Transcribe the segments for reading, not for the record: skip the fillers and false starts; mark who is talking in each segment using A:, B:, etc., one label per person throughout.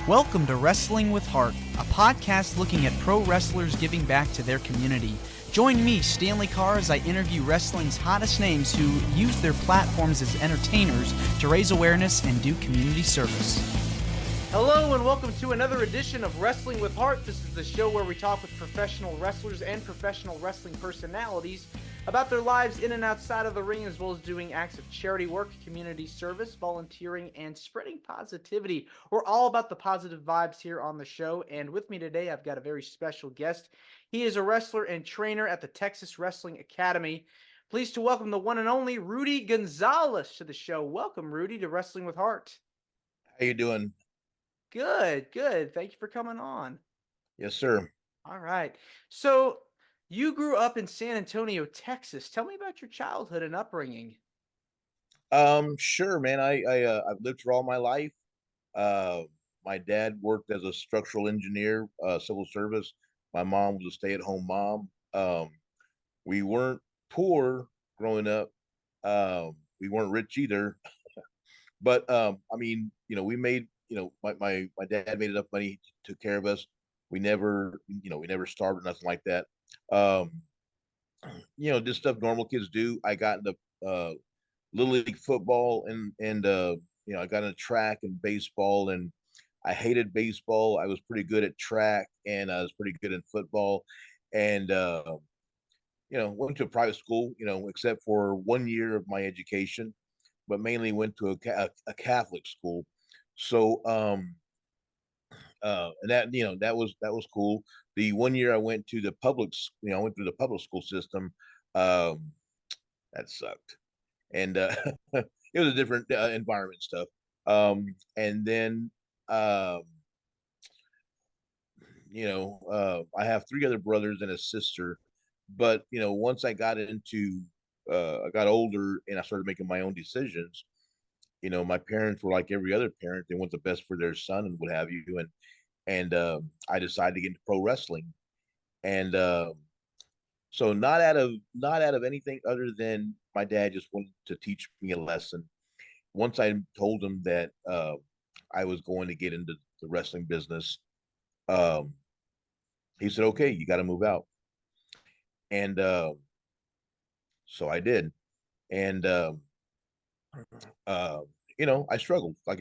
A: Welcome to Wrestling with Heart, a podcast looking at pro wrestlers giving back to their community. Join me, Stanley Carr, as I interview wrestling's hottest names who use their platforms as entertainers to raise awareness and do community service. Hello and welcome to another edition of Wrestling with Heart. This is the show where we talk with professional wrestlers and professional wrestling personalities about their lives in and outside of the ring, as well as doing acts of charity work, community service, volunteering, and spreading positivity. We're all about the positive vibes here on the show, and with me today, I've got a very special guest. He is a wrestler and trainer at the Texas Wrestling Academy. Pleased to welcome the one and only Rudy Gonzalez to the show. Welcome, Rudy, to Wrestling with Heart.
B: How you doing?
A: Good. Thank you for coming on.
B: Yes, sir.
A: All right. So you grew up in San Antonio, Texas. Tell me about your childhood and upbringing.
B: Sure, man. I've lived here all my life. Uh, my dad worked as a structural engineer, civil service. My mom was a stay-at-home mom. We weren't poor growing up. We weren't rich either. But I mean, we made, my dad made enough money to take care of us. We never starved or nothing like that. Um, just stuff normal kids do. I got into little league football and I got into track and baseball, and I hated baseball. I was pretty good at track and I was pretty good in football, and went to a private school, except for 1 year of my education, but mainly went to a Catholic school. So and that was cool. The 1 year I went to the I went through the public school system. Um, that sucked, and it was a different environment stuff. And then um, I have three other brothers and a sister, but once I got older and I started making my own decisions. My parents were like every other parent; they want the best for their son and what have you, and I decided to get into pro wrestling, and so not out of anything other than my dad just wanted to teach me a lesson. Once I told him that I was going to get into the wrestling business, um, he said, "Okay, you got to move out," and so I did, and uh, I struggled like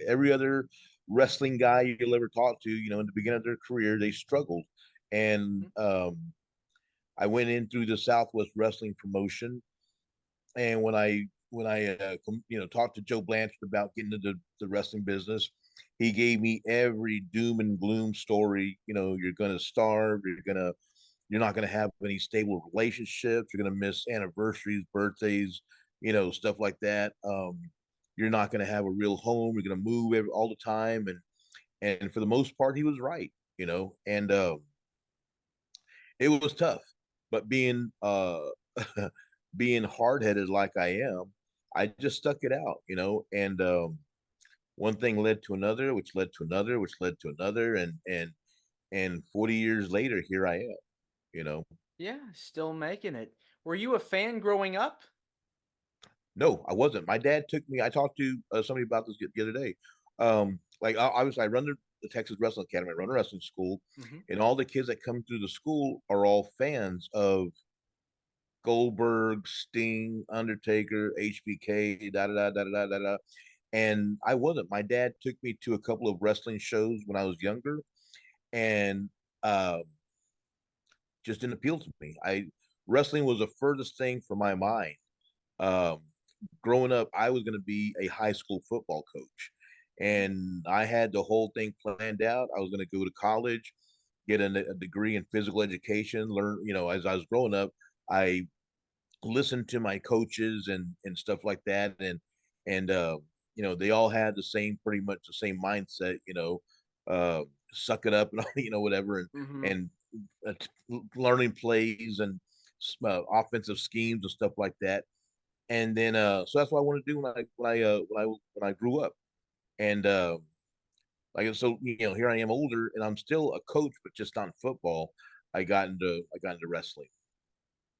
B: every other wrestling guy you'll ever talk to. In the beginning of their career, they struggled, and I went in through the Southwest Wrestling promotion, and when I talked to Joe Blanchard about getting into the wrestling business, he gave me every doom and gloom story. You're going to starve. You're not going to have any stable relationships. You're going to miss anniversaries, birthdays, stuff like that. You're not going to have a real home. You're going to move all the time, and for the most part, he was right. And it was tough, but being hard headed like I am, I just stuck it out, and one thing led to another, which led to another, which led to another, and 40 years later, here I am, you know.
A: Yeah, still making it. Were you a fan growing up?
B: No, I wasn't. My dad took me. I talked to somebody about this the other day. Like obviously, I run the Texas Wrestling Academy. I run a wrestling school,
A: Mm-hmm.
B: and all the kids that come through the school are all fans of Goldberg, Sting, Undertaker, HBK, da da da da da da da. And I wasn't. My dad took me to a couple of wrestling shows when I was younger, and uh, just didn't appeal to me. I Wrestling was the furthest thing from my mind. Um, Growing up, I was going to be a high school football coach, and I had the whole thing planned out. I was going to go to college, get a degree in physical education, learn. As I was growing up, I listened to my coaches and stuff like that, and they all had pretty much the same mindset. Suck it up and whatever,
A: Mm-hmm.
B: and learning plays and offensive schemes and stuff like that. And then so that's what I want to do when I grew up. And so here I am older and I'm still a coach, but just not in football. I got into wrestling.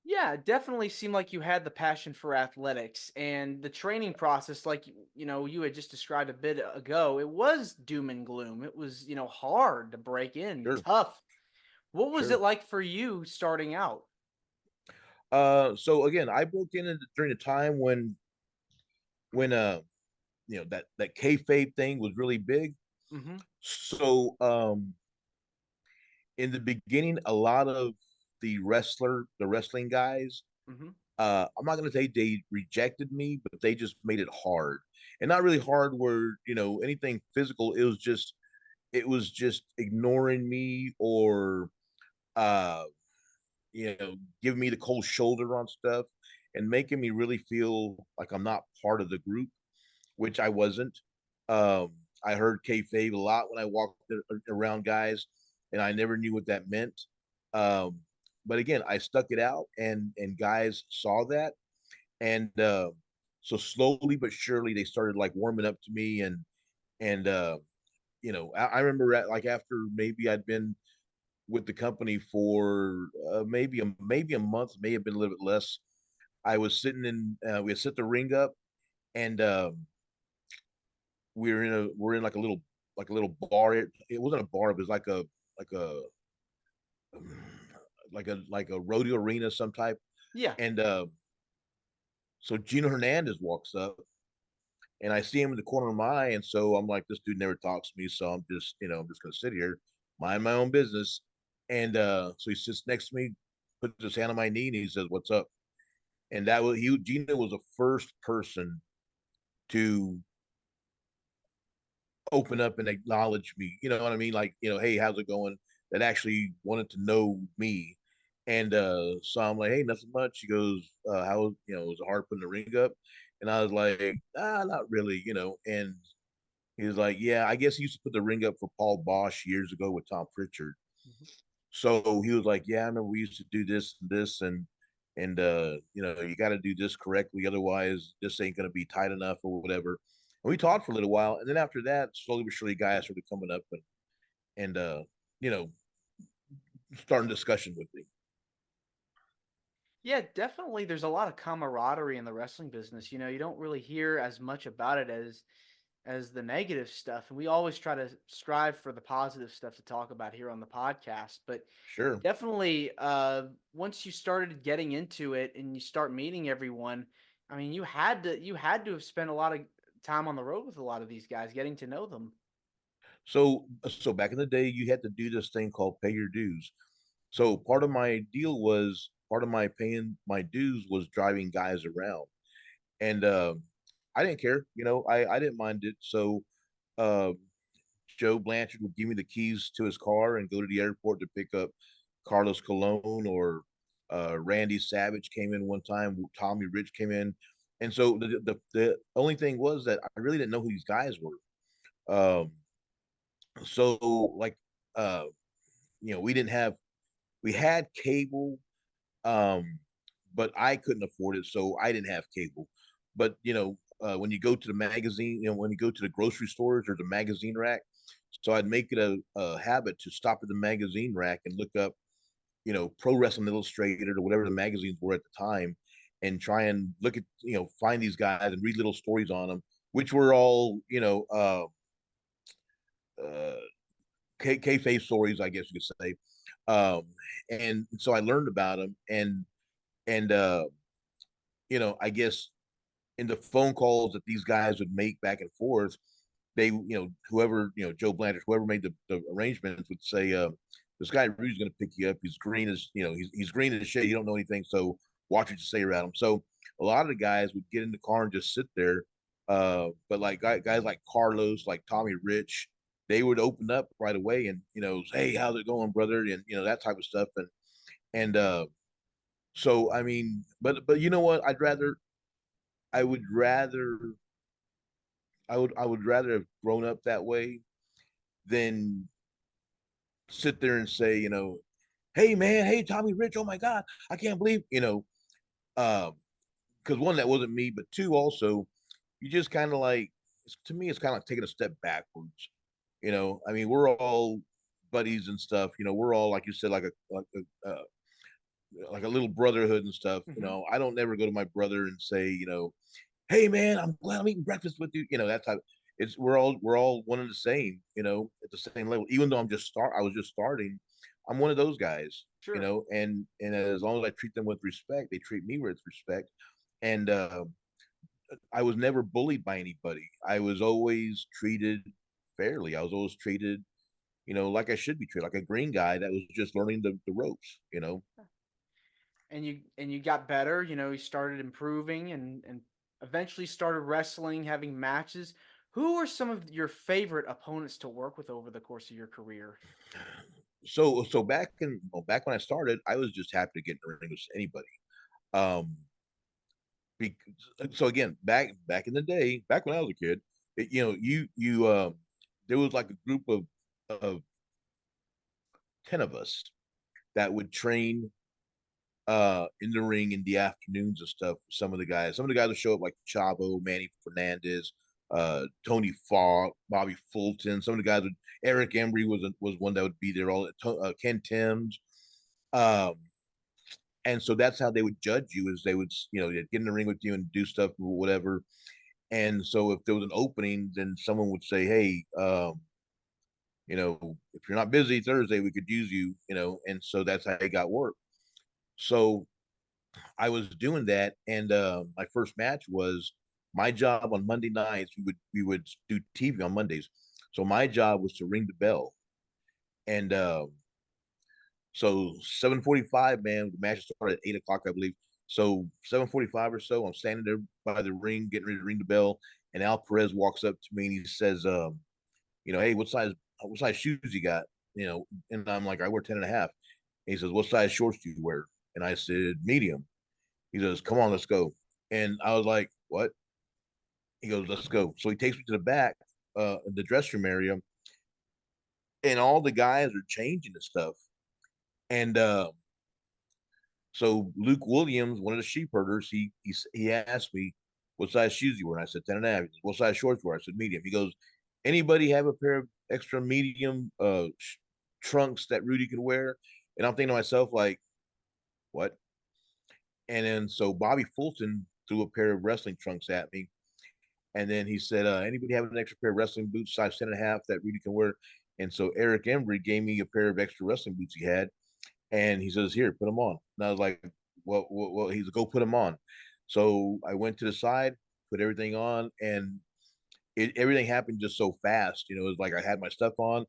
A: Yeah, it definitely seemed like you had the passion for athletics and the training process, like you had just described a bit ago. It was doom and gloom. It was hard to break in,
B: Sure,
A: tough. What was it
B: sure.
A: like for you starting out?
B: So again, I broke in during the time when that kayfabe thing was really big.
A: Hmm.
B: So in the beginning, a lot of the wrestling guys,
A: Hmm.
B: I'm not going to say they rejected me, but they just made it hard, and not really hard where anything physical. It was just ignoring me or uh giving me the cold shoulder on stuff and making me really feel like I'm not part of the group, which I wasn't. Um, I heard kayfabe a lot when I walked around guys, and I never knew what that meant. Um, but again, I stuck it out, and guys saw that, and so slowly but surely they started like warming up to me, and I remember like after maybe I'd been with the company for maybe a month, may have been a little bit less. I was sitting in we had set the ring up, and we're in like a little bar. It wasn't a bar, it was like a like a rodeo arena some type.
A: Yeah.
B: And so Gino Hernandez walks up, and I see him in the corner of my eye, and so I'm like, this dude never talks to me, so I'm just gonna sit here, mind my own business. And so he sits next to me, puts his hand on my knee, and he says, "What's up?" And that was he. Gino was the first person to open up and acknowledge me. You know what I mean? Like, hey, how's it going? That actually wanted to know me. And so I'm like, hey, nothing much. He goes, how, was it hard putting the ring up? And I was like, not really. And he was like, yeah, I guess he used to put the ring up for Paul Bosch years ago with Tom Pritchard.
A: Mhm.
B: So he was like, yeah, I remember we used to do this and this, and you got to do this correctly, otherwise this ain't going to be tight enough or whatever. And we talked for a little while, and then after that, slowly but surely, guys started coming up and you know starting discussion with me.
A: Yeah, definitely. There's a lot of camaraderie in the wrestling business. You don't really hear as much about it as the negative stuff, and we always try to strive for the positive stuff to talk about here on the podcast. But
B: Sure.
A: definitely, once you started getting into it and you start meeting everyone, I mean, you had to have spent a lot of time on the road with a lot of these guys, getting to know them.
B: So back in the day, you had to do this thing called pay your dues. So part of my paying my dues was driving guys around, and I didn't care. I didn't mind it. So uh, Joe Blanchard would give me the keys to his car and go to the airport to pick up Carlos Colon, or Randy Savage came in one time. Tommy Rich came in, and so the only thing was that I really didn't know who these guys were. So like uh, we didn't have we had cable, um, but I couldn't afford it, so I didn't have cable. But when you go to the magazine, when you go to the grocery stores or the magazine rack, so I'd make it a habit to stop at the magazine rack and look up, Pro Wrestling Illustrated or whatever the magazines were at the time, and try and look at, find these guys and read little stories on them, which were all, uh, kayfabe stories, I guess you could say. Um, and so I learned about them, and I guess in the phone calls that these guys would make back and forth, they, whoever, Joe Blanchard, whoever made the arrangements would say, this guy Rudy's going to pick you up. He's green as, he's green as shit. You don't know anything. So watch what you say around him. So a lot of the guys would get in the car and just sit there. But like guys like Carlos, like Tommy Rich, they would open up right away and, hey, how's it going, brother? And, that type of stuff. And so, I mean, but you know what? I would rather, I would rather have grown up that way than sit there and say, hey man, hey Tommy Rich, oh my God, I can't believe, because one, that wasn't me, but two, also, you just kind of like, to me, it's kind of like taking a step backwards. I mean, we're all buddies and stuff. We're all, like you said, like like a little brotherhood and stuff. You
A: Hmm.
B: know, I don't never go to my brother and say, hey man, I'm glad I'm eating breakfast with you. You know, that type. It's we're all one and the same. You know, at the same level. Even though I was just starting. I'm one of those guys. You
A: Sure.
B: know, and as long as I treat them with respect, they treat me with respect. And I was never bullied by anybody. I was always treated fairly. I was always treated, like I should be treated, like a green guy that was just learning the ropes.
A: And you got better. You started improving and eventually started wrestling, having matches. Who are some of your favorite opponents to work with over the course of your career?
B: So back when I started, I was just happy to get in the ring with anybody. Um, so again, back in the day, back when I was a kid, there was like a group of 10 of us that would train in the ring in the afternoons and stuff. Some of the guys would show up like Chavo, Manny Fernandez, Tony Falk, Bobby Fulton. Some of the guys would Eric Embry was one that would be there all Ken Timms. Um, and so that's how they would judge you is they would they'd get in the ring with you and do stuff or whatever. And so if there was an opening, then someone would say, hey, if you're not busy Thursday, we could use you, and so that's how I got work. So I was doing that, and my first match was my job on Monday nights. We would do TV on Mondays, so my job was to ring the bell, and so 7:45, man, the match started at 8 o'clock, I believe. So 7:45 or so, I'm standing there by the ring, getting ready to ring the bell, and Al Perez walks up to me and he says, hey, what size shoes you got? And I'm like, I wear 10 and a half. And he says, what size shorts do you wear? And I said, medium. He goes, come on, let's go. And I was like, what? He goes, let's go. So he takes me to the back, the dressing room area, and all the guys are changing and stuff. And so Luke Williams, one of the sheep herders, he asked me what size shoes you wear. And I said 10 and a half. He said, what size shorts you wear? I said medium. He goes, anybody have a pair of extra medium trunks that Rudy could wear? And I'm thinking to myself, like, what? And then so Bobby Fulton threw a pair of wrestling trunks at me. And then he said, anybody have an extra pair of wrestling boots, size 10 and a half that Rudy can wear? And so Eric Embry gave me a pair of extra wrestling boots he had. And he says, here, put them on. And I was like, well, he's like, go put them on. So I went to the side, put everything on, and everything happened just so fast. It was like I had my stuff on.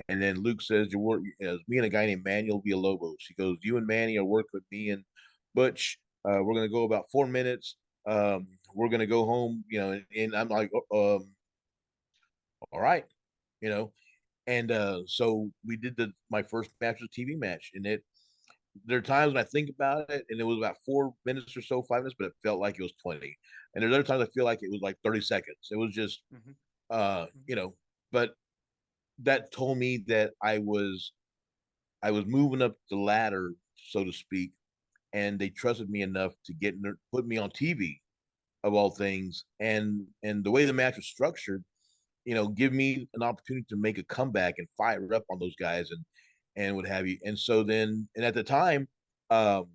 B: And then Luke says, me and a guy named Manuel Villalobos. He goes, you and Manny are working with me and Butch. We're going to go about 4 minutes. We're going to go home, and I'm like, all right, you know. And so we did my first match was a TV match. And there are times when I think about it and it was about 4 minutes or so, 5 minutes, but it felt like it was 20. And there's other times I feel like it was like 30 seconds. It was just,
A: Hmm.
B: uh, you know, but that told me that I was moving up the ladder, so to speak, and they trusted me enough to put me on TV of all things. And the way the match was structured, give me an opportunity to make a comeback and fire up on those guys and what have you. And so then, and at the time, um,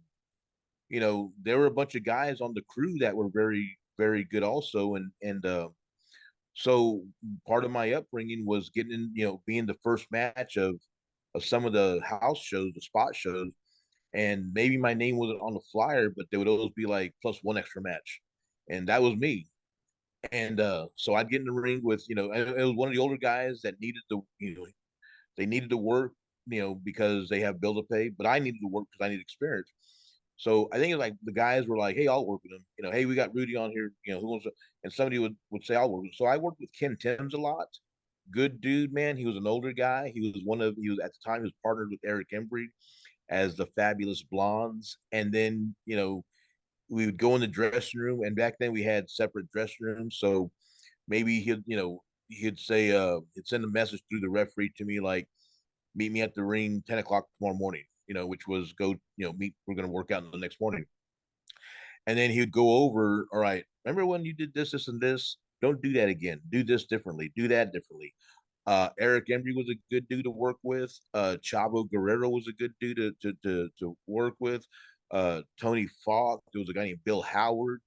B: there were a bunch of guys on the crew that were very, very good also. And so part of my upbringing was getting, being the first match of some of the house shows, the spot shows, and maybe my name wasn't on the flyer, but there would always be like plus one extra match, and that was me. And so I'd get in the ring with, it was one of the older guys that needed they needed to work, because they have bill to pay, but I needed to work because I need experience. So I think it's like the guys were like, "Hey, I'll work with him." Hey, we got Rudy on here. Who wants to? And somebody would say, "I'll work with him." So I worked with Ken Timms a lot. Good dude, man. He was an older guy. He was at the time he was partnered with Eric Embry as the Fabulous Blondes, and then we would go in the dressing room, and back then we had separate dressing rooms. So maybe he'd say he'd send a message through the referee to me like, meet me at the ring 10 o'clock tomorrow morning, which was go, meet, we're going to work out the next morning. And then he would go over, all right, remember when you did this, this, and this? Don't do that again. Do this differently. Do that differently. Eric Embry was a good dude to work with. Chavo Guerrero was a good dude to work with. Tony Falk. There was a guy named Bill Howard.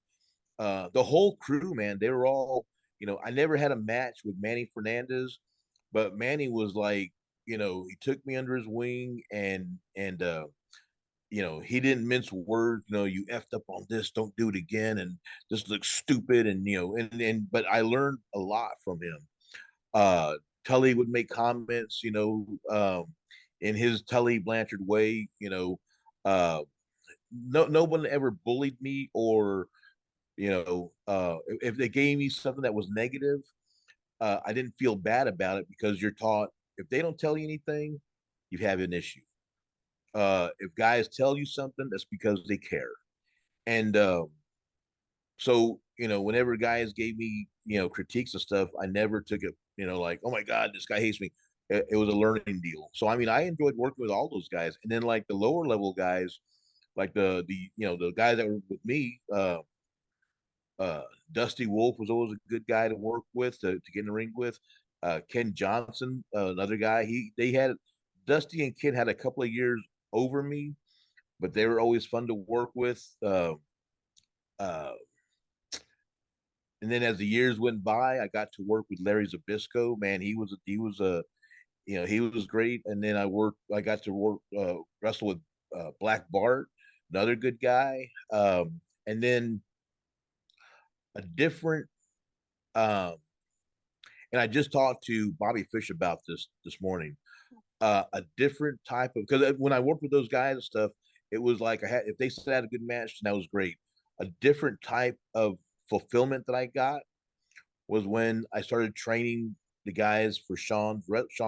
B: The whole crew, man, they were all, I never had a match with Manny Fernandez, but Manny was like, he took me under his wing and he didn't mince words. You effed up on this, don't do it again, and this looks stupid, and but I learned a lot from him. Uh, Tully would make comments, in his Tully Blanchard way. No one ever bullied me or if they gave me something that was negative, I didn't feel bad about it because you're taught if they don't tell you anything, you have an issue. If guys tell you something, that's because they care. And so whenever guys gave me critiques and stuff, I never took it like, oh my god, this guy hates me. It was a learning deal. So I mean, I enjoyed working with all those guys, and then like the lower level guys, like the guys that were with me. Uh, Dusty Wolf was always a good guy to work with, to get in the ring with. Ken Johnson, another guy. They had Dusty and Ken had a couple of years over me, but they were always fun to work with. Uh, and then as the years went by, I got to work with Larry Zabisco. Man, he was a he was great. And then I got to work wrestle with Black Bart, another good guy. And then a different um, and I just talked to Bobby Fish about this morning. A different type of because when I worked with those guys and stuff, it was like I had if they said I had a good match, that was great. A different type of fulfillment that I got was when I started training the guys for Shawn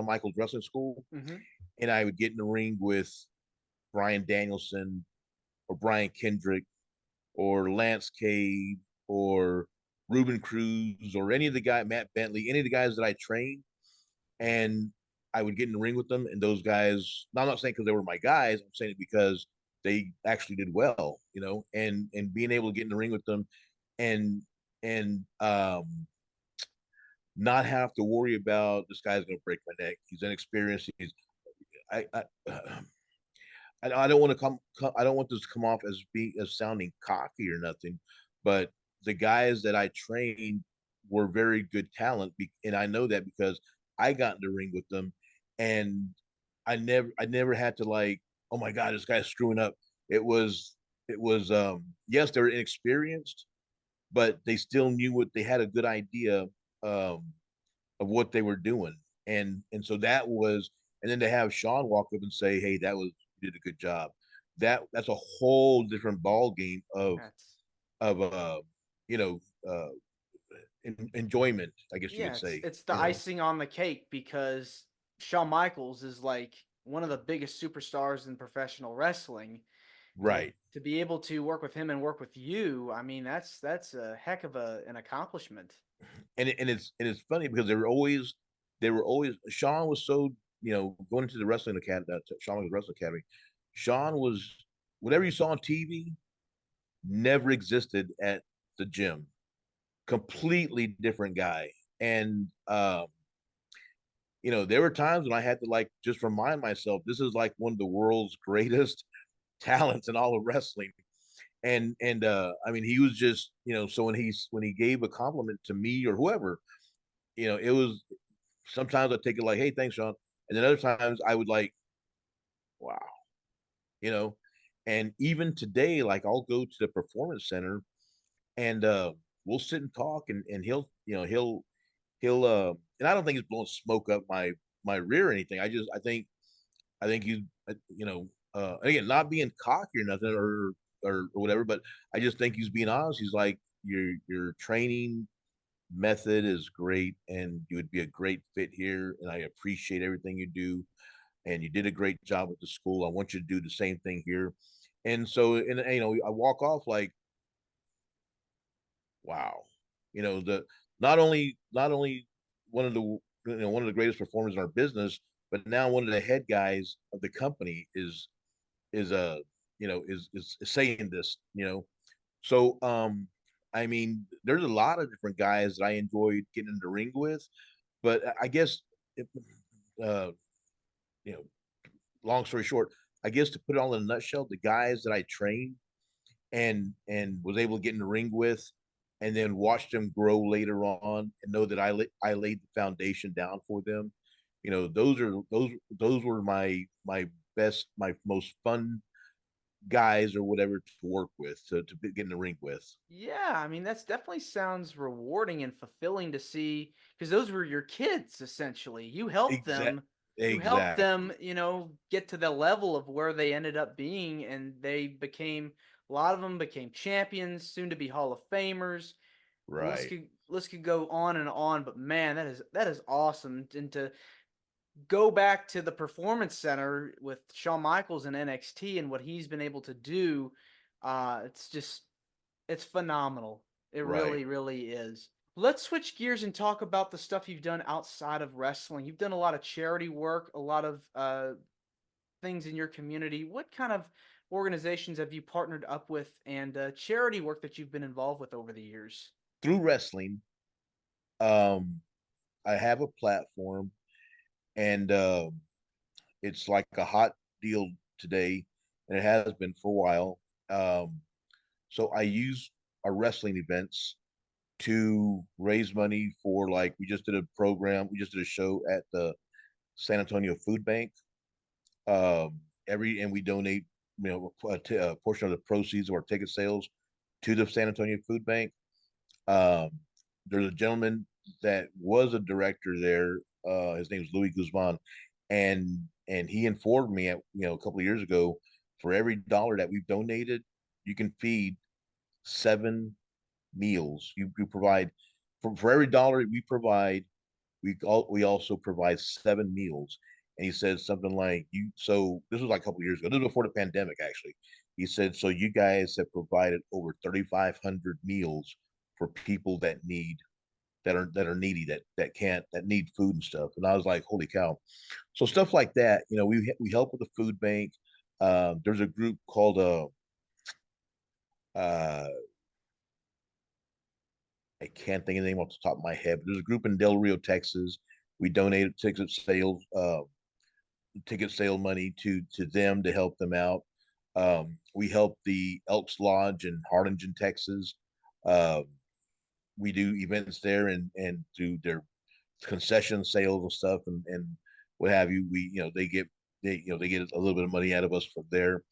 B: Michaels Wrestling School,
A: Mm-hmm.
B: and I would get in the ring with Brian Danielson or Brian Kendrick or Lance Cade or Ruben Cruz or any of the guy Matt Bentley, any of the guys that I trained, and I would get in the ring with them. And those guys, now I'm not saying because they were my guys, I'm saying it because they actually did well, and being able to get in the ring with them and and not have to worry about this guy's going to break my neck. He's inexperienced. I I don't want to I don't want this to come off as sounding cocky or nothing, but the guys that I trained were very good talent, and I know that because I got in the ring with them, and I never had to like, oh my god, this guy's screwing up. It was yes, they were inexperienced, but they still knew what they had a good idea um, of what they were doing, and so that was, and then to have Shawn walk up and say, hey, you did a good job. That's a whole different ball game
A: That's
B: of you know uh enjoyment, I guess you
A: Yeah,
B: could
A: it's
B: say.
A: it's the icing on the cake because Shawn Michaels is like one of the biggest superstars in professional wrestling. To
B: Right.
A: to be able to work with him and work with you, I mean that's a heck of an accomplishment.
B: And it's funny because they were always Shawn was so going to the wrestling academy, Shawn was wrestling academy. Shawn was whatever you saw on TV never existed at the gym. Completely different guy. And there were times when I had to like just remind myself this is like one of the world's greatest talents in all of wrestling. And I mean, he was just so when he gave a compliment to me or whoever, it was sometimes I take it like, hey, thanks, Sean. And then other times I would like, wow, you know. And even today, like I'll go to the performance center and we'll sit and talk, and he'll and I don't think he's blowing smoke up my rear or anything. I think you again, not being cocky or nothing or whatever, but I just think he's being honest. He's like, your training method is great and you would be a great fit here, and I appreciate everything you do, and you did a great job with the school. I want you to do the same thing here. And so, and I walk off like, wow, the not only one of the one of the greatest performers in our business, but now one of the head guys of the company is saying this. So I mean, there's a lot of different guys that I enjoyed getting in the ring with, but I guess uh, you know, long story short, I guess to put it all in a nutshell, the guys that I trained and was able to get in the ring with, and then watch them grow later on, and know that I laid the foundation down for them. You know, those were my best, my most fun guys or whatever to work with, get in the ring with.
A: Yeah, I mean that's definitely sounds rewarding and fulfilling to see because those were your kids essentially.
B: Exact,
A: You helped them,
B: exactly.
A: get to the level of where they ended up being, and they became a lot of them became champions, soon to be Hall of Famers.
B: Right.
A: List could go on and on, but man, that is awesome. And to go back to the Performance Center with Shawn Michaels in NXT and what he's been able to do, it's just it's phenomenal. It
B: Right.
A: really, really is. Let's switch gears and talk about the stuff you've done outside of wrestling. You've done a lot of charity work, a lot of things in your community. What kind of organizations have you partnered up with and charity work that you've been involved with over the years?
B: Through wrestling, um, I have a platform, and it's like a hot deal today, and it has been for a while. Um, so I use our wrestling events to raise money for, like, we just did a program, we just did a show at the San Antonio Food Bank. And we donate, a portion of the proceeds of our ticket sales to the San Antonio Food Bank. Um, there's a gentleman that was a director there. His name is Louis Guzman, and he informed me, a couple of years ago, for every dollar that we've donated, you can feed 7 meals. You provide, for every dollar we provide, we also provide 7 meals. And he said something like, you so this was like a couple of years ago. This was before the pandemic, actually. He said, so you guys have provided over 3,500 meals for people that are needy, that need food and stuff. And I was like, holy cow. So stuff like that, we help with the food bank. There's a group called uh I can't think of the name off the top of my head, but there's a group in Del Rio, Texas. We donated ticket sale money to them to help them out. We help the Elks Lodge in Harlingen, Texas. Um, we do events there and do their concession sales and stuff, and what have you. They get a little bit of money out of us from there.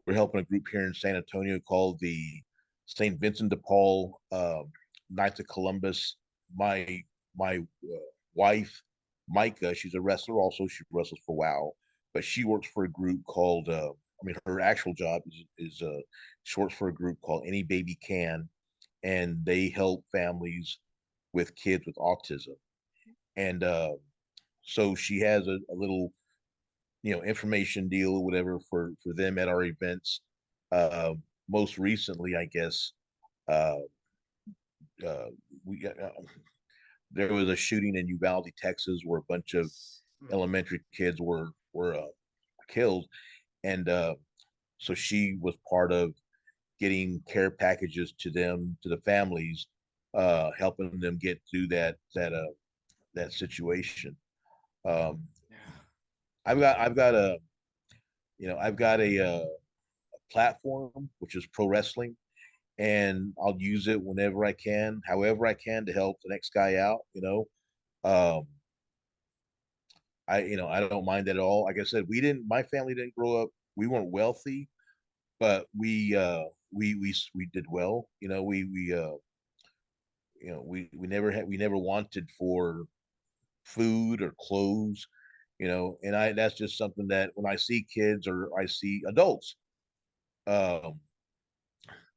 B: We're helping a group here in San Antonio called the St. Vincent de Paul Knights of Columbus. My wife, Micah, she's a wrestler also. She wrestles for WoW, but she works for a group called. Her actual job is she works for a group called Any Baby Can, and they help families with kids with autism. And so she has a little, information deal or whatever for them at our events. Uh, Most recently, I guess, uh, uh, we there was a shooting in Uvalde, Texas, where a bunch of
A: Mm.
B: elementary kids were killed, and so she was part of getting care packages to them, to the families, helping them get through that situation. Um,
A: Yeah.
B: I've got a platform, which is pro wrestling, and I'll use it whenever I can, however I can, to help the next guy out. Um, I don't mind that at all. Like I said, my family didn't grow up. We weren't wealthy, but we did well. We never wanted for food or clothes. And I that's just something that when I see kids or I see adults um,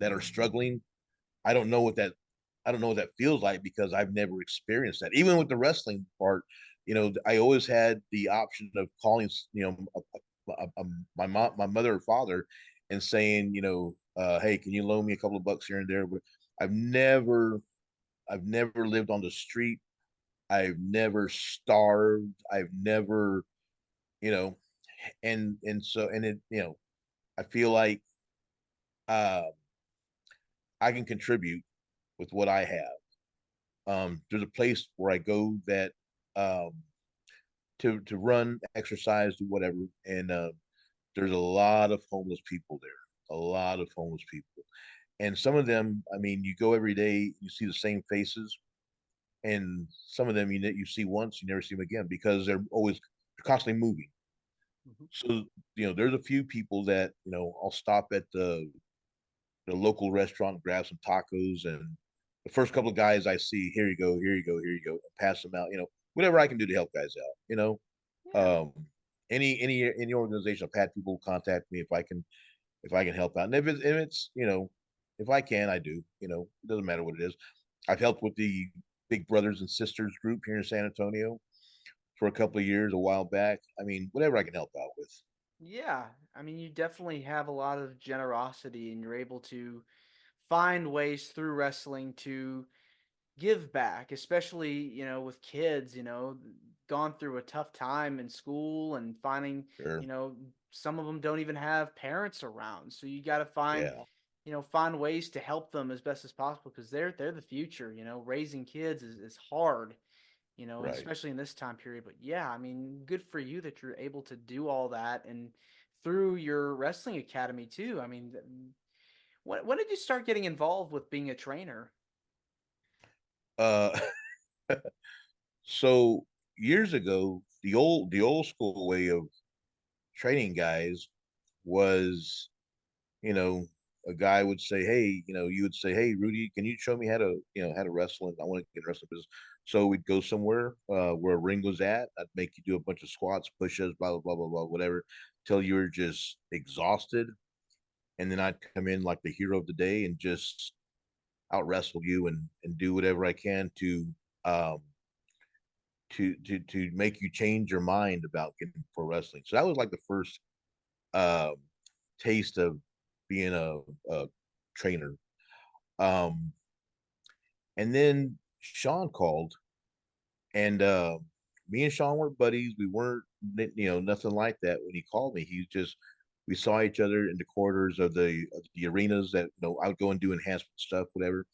B: that are struggling, I don't know what that I don't know what that feels like, because I've never experienced that. Even with the wrestling part, I always had the option of calling, my mom, my mother or father, and saying, hey, can you loan me a couple of bucks here and there? But I've never, I've never lived on the street. I've never starved. I've never, you know, and it, I feel like uh, I can contribute with what I have. There's a place where I go that um, to run, exercise, do whatever, and there's a lot of homeless people there, a lot of homeless people. And some of them, I mean, you go every day, you see the same faces, and some of them you see once, you never see them again because they're constantly moving.
A: Mhm.
B: So, there's a few people that, I'll stop at the local restaurant, grab some tacos, and the first couple of guys I see, here you go, here you go, here you go, and pass them out. Whatever I can do to help guys out.
A: Yeah.
B: Um, any organization, I've had people contact me if I can help out, and if it's if I can, I do. It doesn't matter what it is. I've helped with the Big Brothers and Sisters group here in San Antonio for a couple of years, a while back. I mean, whatever I can help out with.
A: Yeah. I mean, you definitely have a lot of generosity and you're able to find ways through wrestling to give back, especially, with kids, gone through a tough time in school and finding,
B: Sure.
A: some of them don't even have parents around. So you got to find,
B: Yeah.
A: find ways to help them as best as possible because they're the future. Raising kids is hard, and
B: Right.
A: especially in this time period. But yeah, I mean, good for you that you're able to do all that and through your wrestling academy too. I mean, when did you start getting involved with being a trainer?
B: Uh, so years ago, the old school way of training guys was, you know, a guy would say, "Hey, you would say, hey, Rudy, can you show me how to wrestle? And I want to get in wrestling business." So we'd go somewhere where a ring was at. I'd make you do a bunch of squats, push-ups, blah blah blah blah blah, whatever, till you were just exhausted, and then I'd come in like the hero of the day and just out wrestle you and do whatever I can um to make you change your mind about getting pro wrestling. So that was like the first um taste of being a trainer. Um, and then Shawn called, and me and Shawn weren't buddies. We weren't, nothing like that. When he called me, we saw each other in the corridors of the arenas that I would go and do enhancement stuff, whatever.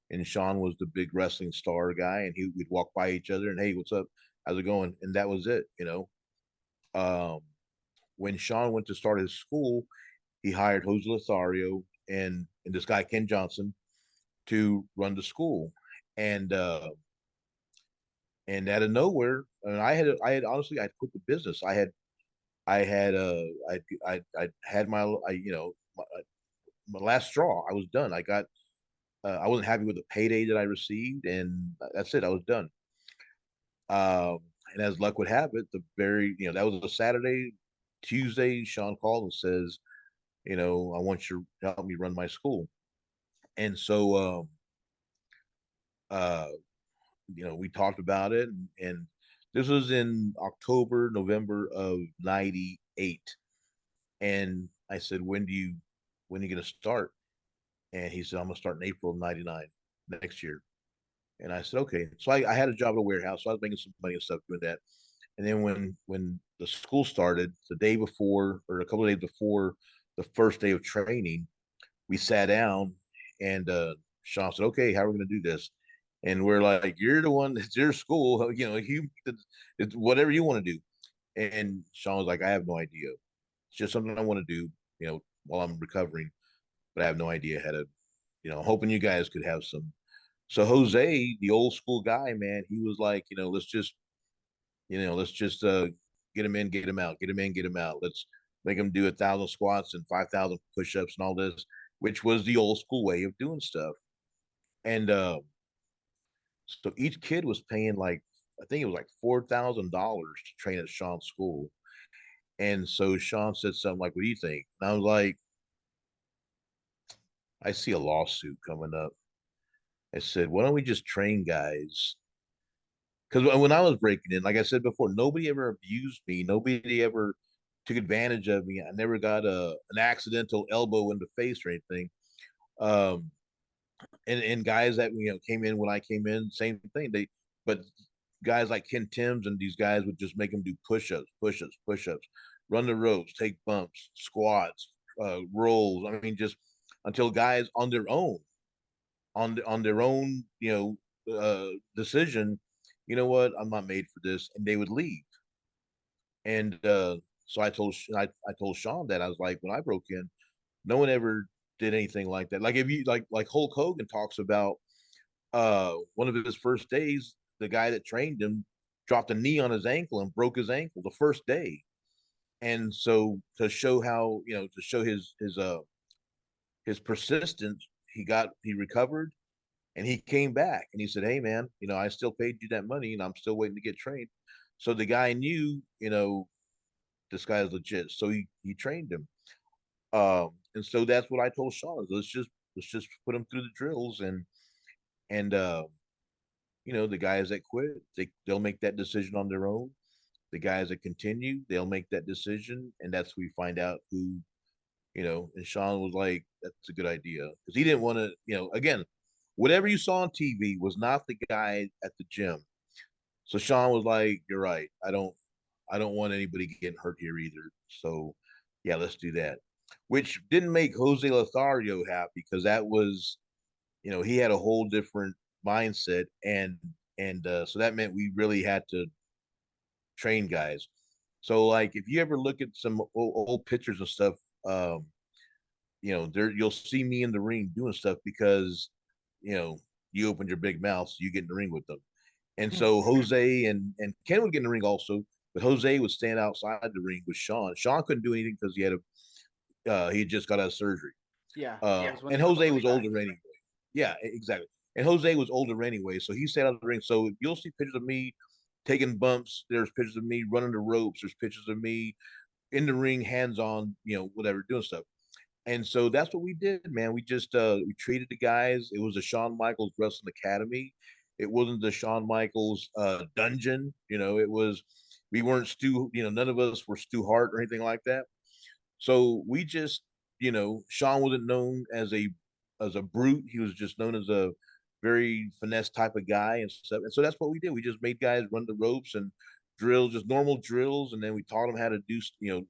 B: And Shawn was the big wrestling star guy, and we'd walk by each other and, hey, what's up? How's it going? And that was it. Um, when Shawn went to start his school, he hired Jose Lothario and this guy Ken Johnson to run the school, and and out of nowhere, and I had honestly I quit the business. I had I had my last straw. I was done. I wasn't happy with the payday that I received, and that's it. I was done. Um, and as luck would have it, that was a Saturday. Tuesday, Shawn called and says, I want you to help me run my school. And so, uh, we talked about it, and this was in October, November of '98. And I said, when are you going to start? And he said, I'm going to start in April of '99 next year. And I said, okay. So I had a job at a warehouse. So I was making some money and stuff doing that. And then when the school started, the day before or a couple of days before the first day of training, we sat down and Shawn said, okay, how are we going to do this? And we're like, you're the one, it's your school, it's whatever you want to do. And Shawn was like, I have no idea. It's just something I want to do, while I'm recovering, but I have no idea how to, hoping you guys could have some. So Jose, the old school guy, man, he was like, let's just get him in, get him out, get him in, get him out. Let's make him do 1,000 squats and 5,000 push-ups and all this, which was the old school way of doing stuff. And so each kid was paying like I think it was like $4,000 to train at Shawn's school. And so Shawn said something like, "What do you think?" And I was like, "I see a lawsuit coming up." I said, "Why don't we just train guys?" Because when I was breaking in, like I said before, nobody ever abused me. Nobody ever took advantage of me. I never got an accidental elbow in the face or anything. Um, and guys that came in when I came in, same thing. But guys like Ken Timms and these guys would just make them do push-ups, push-ups, push-ups, run the ropes, take bumps, squats, rolls. I mean, just until guys on their own, decision, you know what, I'm not made for this, and they would leave. And So I told Shawn that I was like, when I broke in, no one ever did anything like that. Like if you like Hulk Hogan talks about one of his first days, the guy that trained him dropped a knee on his ankle and broke his ankle the first day. And so to show how, to show his persistence, he recovered and he came back and he said, "Hey man, I still paid you that money and I'm still waiting to get trained." So the guy knew, this guy is legit. So he trained him. And so that's what I told Shawn. Let's just put him through the drills and the guys that quit, they'll make that decision on their own. The guys that continue, they'll make that decision, and that's we find out who, and Shawn was like, that's a good idea. Because he didn't want to, again, whatever you saw on TV was not the guy at the gym. So Shawn was like, "You're right. I don't want anybody getting hurt here either. So yeah, let's do that." Which didn't make Jose Lothario happy because that was, he had a whole different mindset, and so that meant we really had to train guys. So like if you ever look at some old pictures and stuff, um, there you'll see me in the ring doing stuff because you know you opened your big mouth, so you get in the ring with them. And so Jose and Ken would get in the ring also, but Jose would stand outside the ring with Shawn. Shawn couldn't do anything because he had just got out of surgery.
A: Yeah, that was when
B: And
A: he
B: Jose
A: broke
B: was
A: his back.
B: older anyway. Yeah, exactly. And Jose was older anyway, so he sat out of the ring. So you'll see pictures of me taking bumps. There's pictures of me running the ropes. There's pictures of me in the ring, hands on, whatever, doing stuff. And so that's what we did, man. We just we treated the guys. It was a Shawn Michaels Wrestling Academy. It wasn't the Shawn Michaels dungeon. It was we weren't Stu. None of us were Stu Hart or anything like that. So we just, Shawn wasn't known as a brute. He was just known as a very finesse type of guy and stuff. And so that's what we did. We just made guys run the ropes and drills, just normal drills, and then we taught them how to do,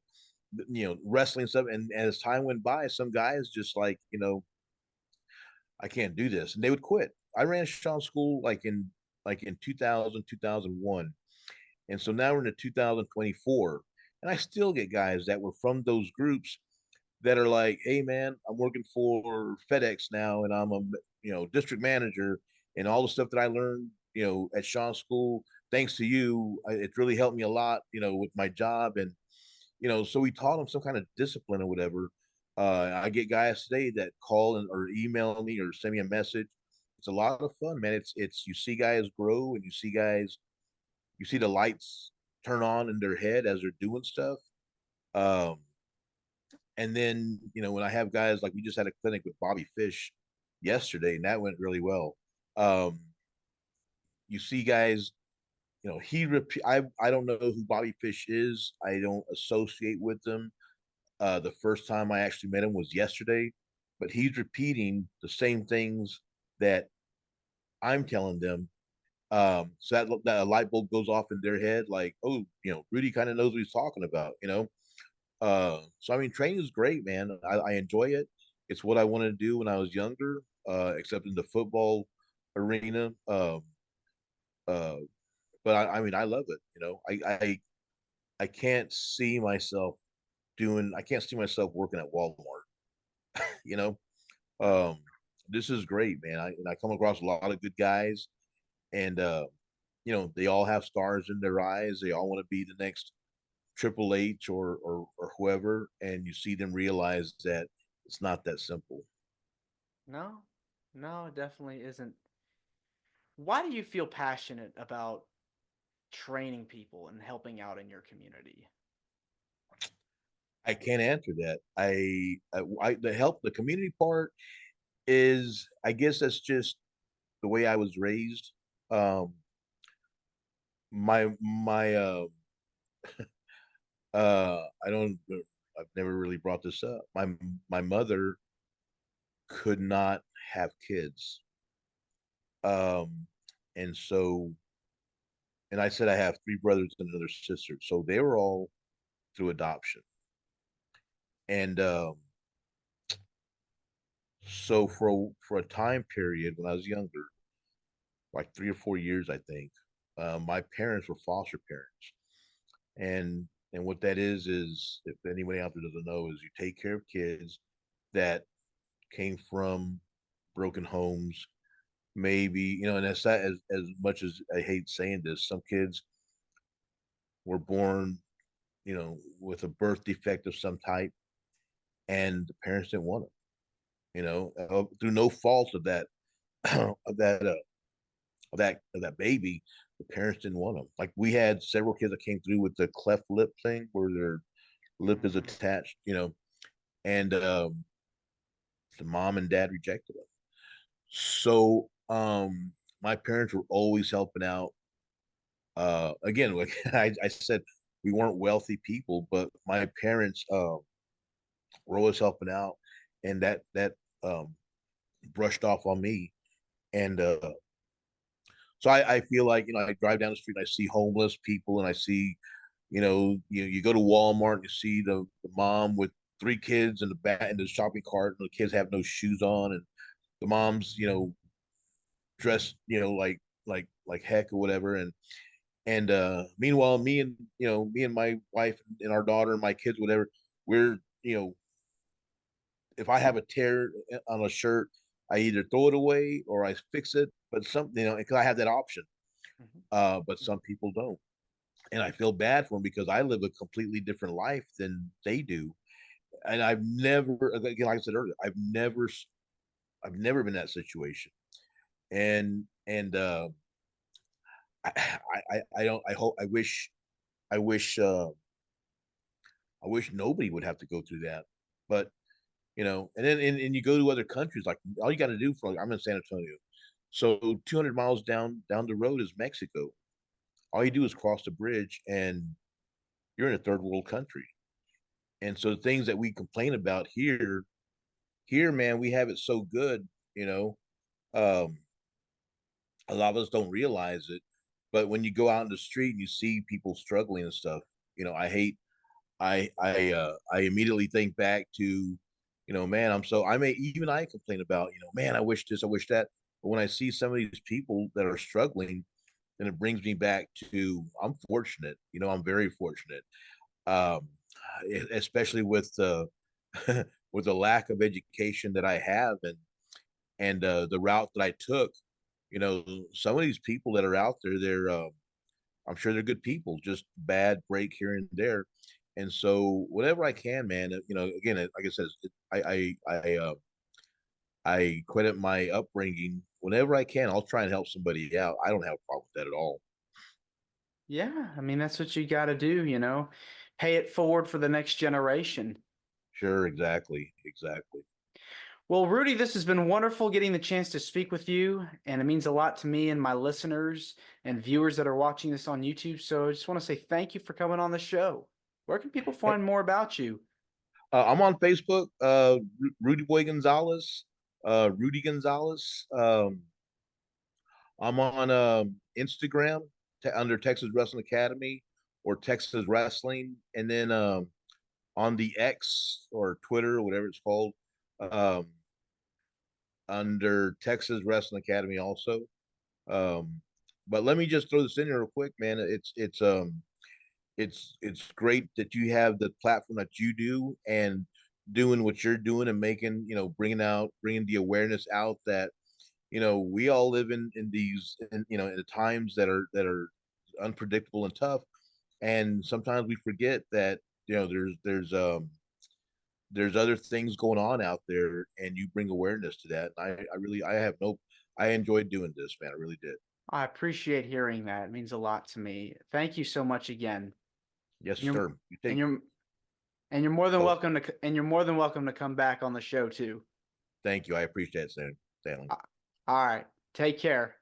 B: wrestling stuff. And as time went by, some guys just like, I can't do this, and they would quit. I ran Shawn School like in 2000, 2001, and so now we're in 2024, and I still get guys that were from those groups that are like, "Hey man, I'm working for FedEx now, and I'm a district manager, and all the stuff that I learned at Shawn School, thanks to you, it really helped me a lot, with my job." And so we taught them some kind of discipline or whatever. I get guys today that call or email me or send me a message. It's a lot of fun, man. It's you see guys grow and you see the lights turn on in their head as they're doing stuff. Um, and then when I have guys like we just had a clinic with Bobby Fish yesterday, and that went really well. Um, you see guys, I don't know who Bobby Fish is. I don't associate with them. The first time I actually met him was yesterday, but he's repeating the same things that I'm telling them. So that light bulb goes off in their head, like, oh, Rudy kind of knows what he's talking about. So I mean, training is great, man. I enjoy it. It's what I wanted to do when I was younger, except in the football arena. Uh, but I mean, I love it. I can't see myself I can't see myself working at Walmart. You know,
A: No.
B: um, this is great, man. I come across a lot of good guys, and they all have stars in their eyes. They all want to be the next Triple H or whoever, and you see them realize that it's not that simple.
A: No, no, it definitely isn't. Why do you feel passionate about training people and helping out in your community?
B: I can't answer that. The community part is, I guess that's just the way I was raised. Um, my I don't I've never really brought this up. My mother could not have kids. Um, and so and I said I have three brothers and another sister. So they were all through adoption. And so for a time period when I was younger, like 3 or 4 years, I think, my parents were foster parents. And And what that is if anybody out there doesn't know, is you take care of kids that came from broken homes. Maybe, and that's that, as much as I hate saying this, some kids were born, with a birth defect of some type, and the parents didn't want them, through no fault of that, of that, of that baby. The parents didn't want them. Like, we had several kids that came through with the cleft lip thing, where their lip is attached, and the mom and dad rejected them. So my parents were always helping out. Again, like I said, we weren't wealthy people, but my parents were always helping out, and that brushed off on me. And so I feel like, I drive down the street and I see homeless people, and I see, you go to Walmart and you see the mom with three kids in the back in the shopping cart, and the kids have no shoes on, and the mom's, dressed, like heck or whatever. And meanwhile, me and my wife and our daughter and my kids, whatever, we're, if I have a tear on a shirt, I either throw it away or I fix it. But because I have that option. But some people don't, and I feel bad for them because I live a completely different life than they do. And I've never, again, like I said earlier, I've never been in that situation. And I don't, I wish I wish nobody would have to go through that. But and then and you go to other countries, like, all you got to do, I'm in San Antonio, so 200 miles down the road is Mexico. All you do is cross the bridge, and you're in a third world country. And so the things that we complain about here, man, we have it so good. Um, a lot of us don't realize it, but when you go out in the street and you see people struggling and stuff, I hate. I immediately think back to, man, I complain about, man, I wish this, I wish that. But when I see some of these people that are struggling, then it brings me back to, I'm fortunate, I'm very fortunate. Um, Especially with the with the lack of education that I have, and the route that I took. Some of these people that are out there, I'm sure they're good people, just bad break here and there. And so whatever I can, man, again, like I said, I credit my upbringing. Whenever I can, I'll try and help somebody out. I don't have a problem with that at all.
A: Yeah, I mean, that's what you got to do, pay it forward for the next generation.
B: Sure, exactly, exactly.
A: Well, Rudy, this has been wonderful getting the chance to speak with you, and it means a lot to me and my listeners and viewers that are watching this on YouTube. So I just want to say thank you for coming on the show. Where can people
B: Hey,
A: find more about you?
B: I'm on Facebook, Rudy Boy Gonzalez, Rudy Gonzalez. I'm on Instagram under Texas Wrestling Academy or Texas Wrestling, and then on the X or Twitter or whatever it's called, um, under Texas Wrestling Academy also. Um, but let me just throw this in here real quick, man. It's great that you have the platform that you do, and doing what you're doing, and making, bringing the awareness out that, we all live in these, in the times that are unpredictable and tough. And sometimes we forget that, there's other things going on out there, and you bring awareness to that. I really, I enjoyed doing this, man. I really did.
A: I appreciate hearing that. It means a lot to me. Thank you so much again.
B: Yes,
A: And you're
B: sir. You
A: and
B: take.
A: you're and you're more than
B: Oh,
A: welcome you're more than welcome to come back on the show too.
B: thank you. I appreciate it, Stanley.
A: Uh, All right. Take care.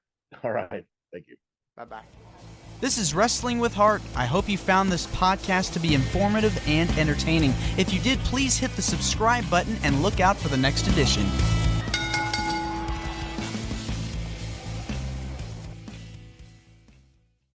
B: All right. Thank you.
A: Bye-bye. This is Wrestling with Heart. I hope you found this podcast to be informative and entertaining. If you did, please hit the subscribe button and look out for the next edition.